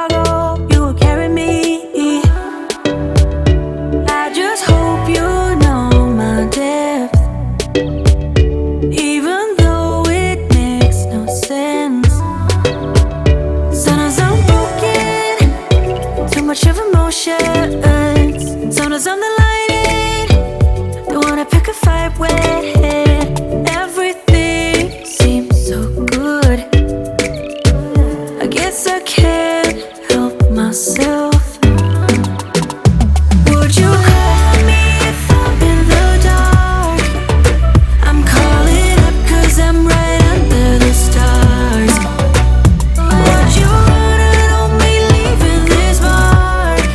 cargo, you will carry me. I just hope you know my depth, even though it makes no sense. Sometimes I'm broken, too much of emotions. Sometimes I'm the lightning, don't wanna pick a fight with. Everything seems so good, I guess I can't help myself. Would you call me if I'm in the dark? I'm calling up 'cause I'm right under the stars. Would you run on me leaving this mark?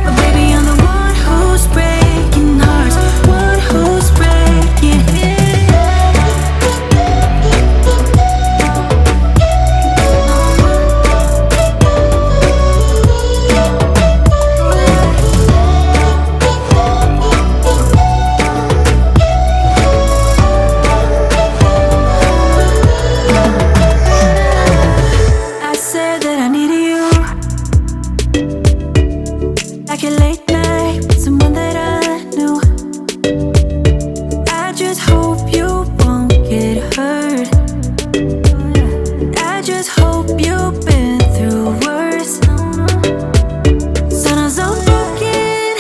But baby, I'm the one who's breaking hearts, one who's breaking I said that I needed you, like a late night with someone that I knew. I just hope you won't get hurt. I just hope you've been through worse. Sometimes I'm broken,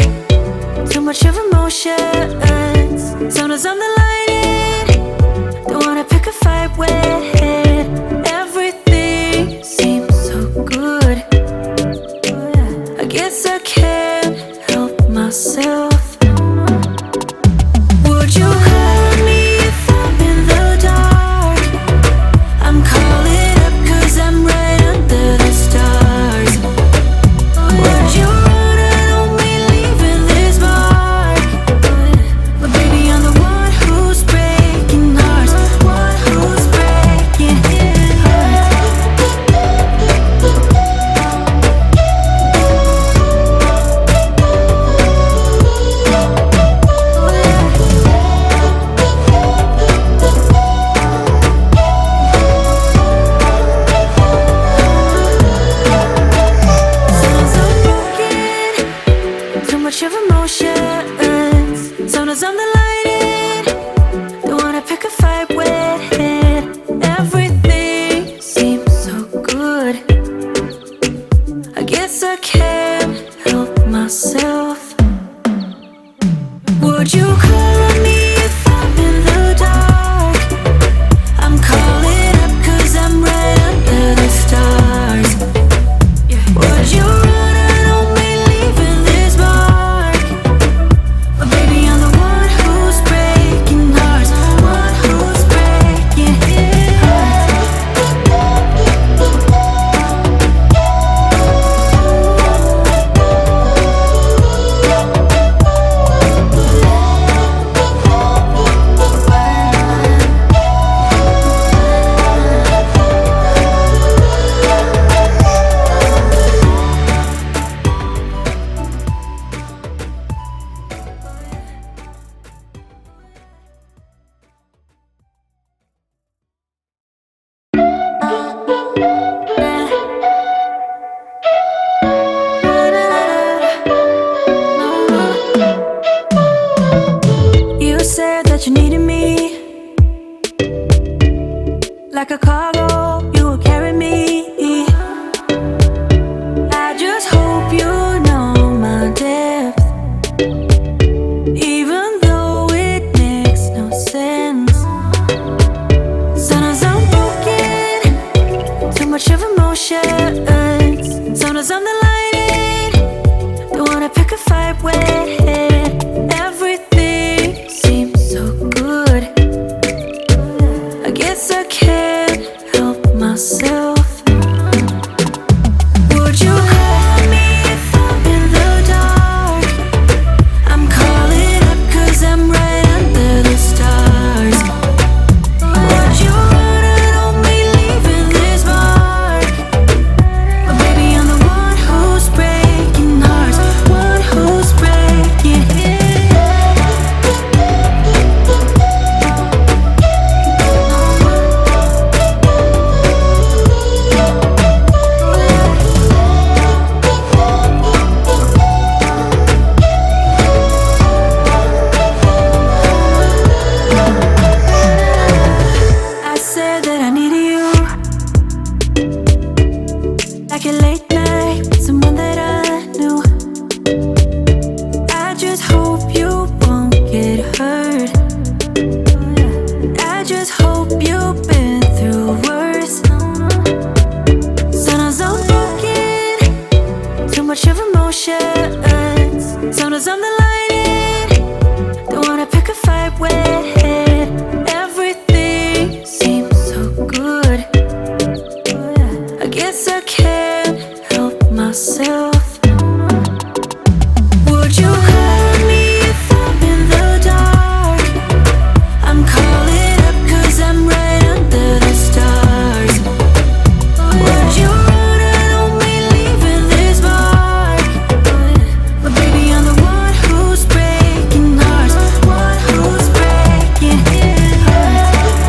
too much of emotions. Sometimes I'm the lightning, don't wanna pick a fight with. Everything seems so good, I guess I can't help myself. Would you call me if I'm in the dark? I'm calling up 'cause I'm right under the stars. Would you run on me leaving this mark? But baby, I'm the one who's breaking hearts, one who's breaking hearts. Sometimes I'm broken, too much of emotions. Sometimes I'm the lightning, don't wanna pick a fight with. Everything seems so good, I guess I can't help myself. Would you call me if I'm in the dark? I'm calling up 'cause I'm right under the stars. Would you run on me leaving this mark? But baby, I'm the one who's breaking hearts, one who's breaking hearts. You said that you needed me, like a cargo, you will carry me. I just hope you know my depth, even though it makes no sense. Sometimes I'm broken, too much of emotions. Sometimes I'm the lightning, don't wanna pick a fight with. Everything seems so good, I guess I can't help myself. Would you call me if I'm in the dark? I'm calling up 'cause I'm right under the stars. Would you run on me leaving this mark? But baby, I'm the one who's breaking hearts, one who's breaking late night with someone that I knew. I just hope you won't get hurt. I just hope you've been through worse. Sometimes I'm broken, too much of emotions. Sometimes I'm the lion, don't wanna pick a fight with. Everything seems so good. I guess I can't help myself. Would you hurt me if I'm in the dark? I'm calling up 'cause I'm right under the stars. Would you run out on me leaving this mark? But baby, I'm the one who's breaking hearts, one who's breaking hearts.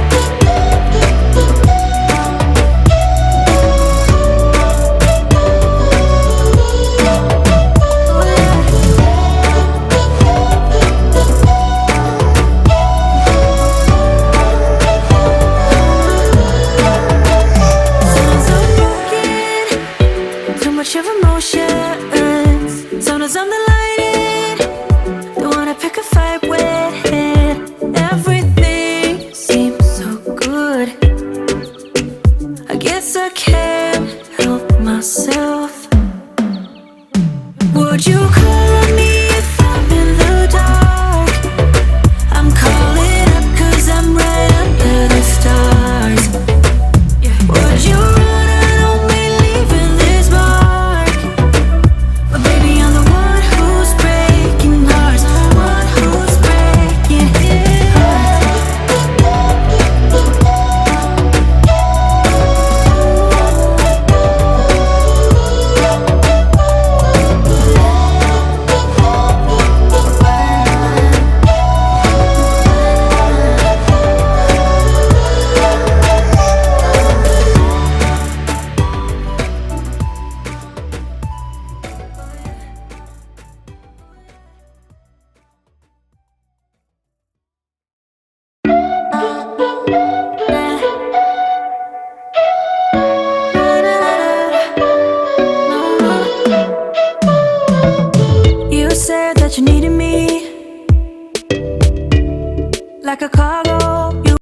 Sometimes I'm broken, too much of emotions. Sometimes I'm the lion, don't wanna pick a fight with. Everything seems so good. I guess I can't help myself. Would you call me if I'm in the dark? I'm calling up 'cause I'm right under the stars. Would you run out on me leaving this mark? But baby, I'm the one who's breaking hearts, one who's breaking hearts. You said that you needed me like a cargo.